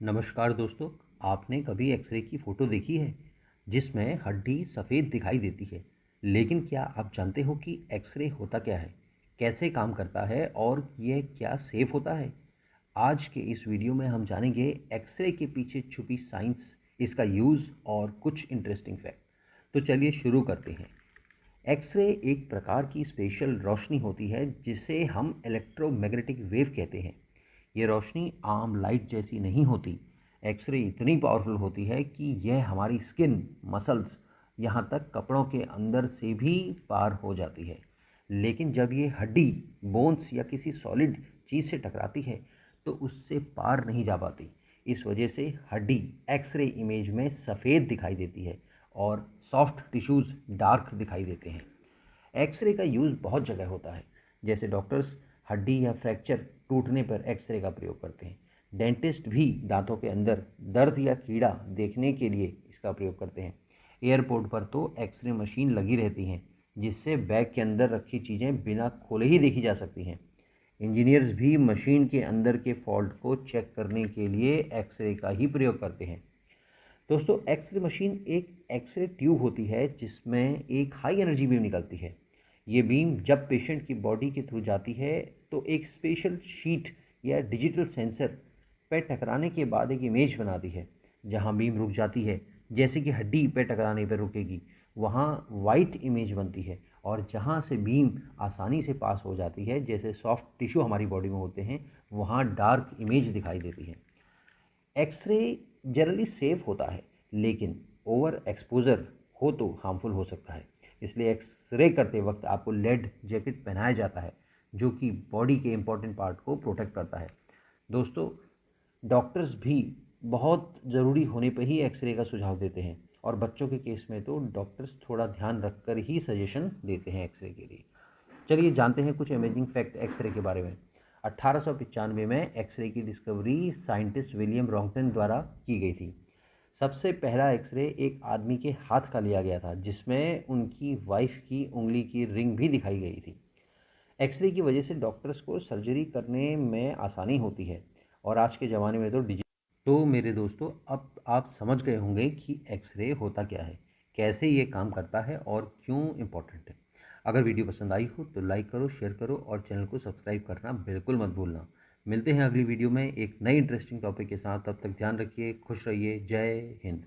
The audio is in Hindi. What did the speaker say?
नमस्कार दोस्तों। आपने कभी एक्सरे की फ़ोटो देखी है जिसमें हड्डी सफ़ेद दिखाई देती है? लेकिन क्या आप जानते हो कि एक्सरे होता क्या है, कैसे काम करता है और यह क्या सेफ होता है? आज के इस वीडियो में हम जानेंगे एक्सरे के पीछे छुपी साइंस, इसका यूज़ और कुछ इंटरेस्टिंग फैक्ट। तो चलिए शुरू करते हैं। एक्सरे एक प्रकार की स्पेशल रोशनी होती है जिसे हम इलेक्ट्रोमैग्नेटिक वेव कहते हैं। ये रोशनी आम लाइट जैसी नहीं होती। एक्सरे इतनी पावरफुल होती है कि यह हमारी स्किन, मसल्स, यहाँ तक कपड़ों के अंदर से भी पार हो जाती है। लेकिन जब ये हड्डी, बोन्स या किसी सॉलिड चीज़ से टकराती है तो उससे पार नहीं जा पाती। इस वजह से हड्डी एक्सरे इमेज में सफ़ेद दिखाई देती है और सॉफ्ट टिश्यूज़ डार्क दिखाई देते हैं। एक्सरे का यूज़ बहुत जगह होता है। जैसे डॉक्टर्स हड्डी या फ्रैक्चर टूटने पर एक्सरे का प्रयोग करते हैं। डेंटिस्ट भी दांतों के अंदर दर्द या कीड़ा देखने के लिए इसका प्रयोग करते हैं। एयरपोर्ट पर तो एक्सरे मशीन लगी रहती हैं जिससे बैग के अंदर रखी चीज़ें बिना खोले ही देखी जा सकती हैं। इंजीनियर्स भी मशीन के अंदर के फॉल्ट को चेक करने के लिए एक्सरे का ही प्रयोग करते हैं। दोस्तों, एक्सरे मशीन एक एक्सरे ट्यूब होती है जिसमें एक हाई एनर्जी बीम निकलती है। ये बीम जब पेशेंट की बॉडी के थ्रू जाती है तो एक स्पेशल शीट या डिजिटल सेंसर पे टकराने के बाद एक इमेज बनाती है। जहाँ बीम रुक जाती है, जैसे कि हड्डी पे टकराने पर रुकेगी, वहाँ वाइट इमेज बनती है। और जहाँ से बीम आसानी से पास हो जाती है, जैसे सॉफ्ट टिश्यू हमारी बॉडी में होते हैं, वहाँ डार्क इमेज दिखाई देती है। एक्सरे जनरली सेफ होता है, लेकिन ओवर एक्सपोजर हो तो हार्मफुल हो सकता है। इसलिए एक्सरे करते वक्त आपको लेड जैकेट पहनाया जाता है जो कि बॉडी के इंपॉर्टेंट पार्ट को प्रोटेक्ट करता है। दोस्तों, डॉक्टर्स भी बहुत ज़रूरी होने पर ही एक्सरे का सुझाव देते हैं और बच्चों के केस में तो डॉक्टर्स थोड़ा ध्यान रखकर ही सजेशन देते हैं एक्सरे के लिए। चलिए जानते हैं कुछ अमेजिंग फैक्ट एक्सरे के बारे में। 1895 में एक्सरे की डिस्कवरी साइंटिस्ट विलियम रॉन्गटन द्वारा की गई थी। सबसे पहला एक्सरे एक आदमी के हाथ का लिया गया था जिसमें उनकी वाइफ की उंगली की रिंग भी दिखाई गई थी। एक्सरे की वजह से डॉक्टर्स को सर्जरी करने में आसानी होती है और आज के ज़माने में तो तो मेरे दोस्तों, अब आप समझ गए होंगे कि एक्सरे होता क्या है, कैसे ये काम करता है और क्यों इम्पोर्टेंट है। अगर वीडियो पसंद आई हो तो लाइक करो, शेयर करो और चैनल को सब्सक्राइब करना बिल्कुल मत भूलना। मिलते हैं अगली वीडियो में एक नई इंटरेस्टिंग टॉपिक के साथ। तब तक ध्यान रखिए, खुश रहिए। जय हिंद।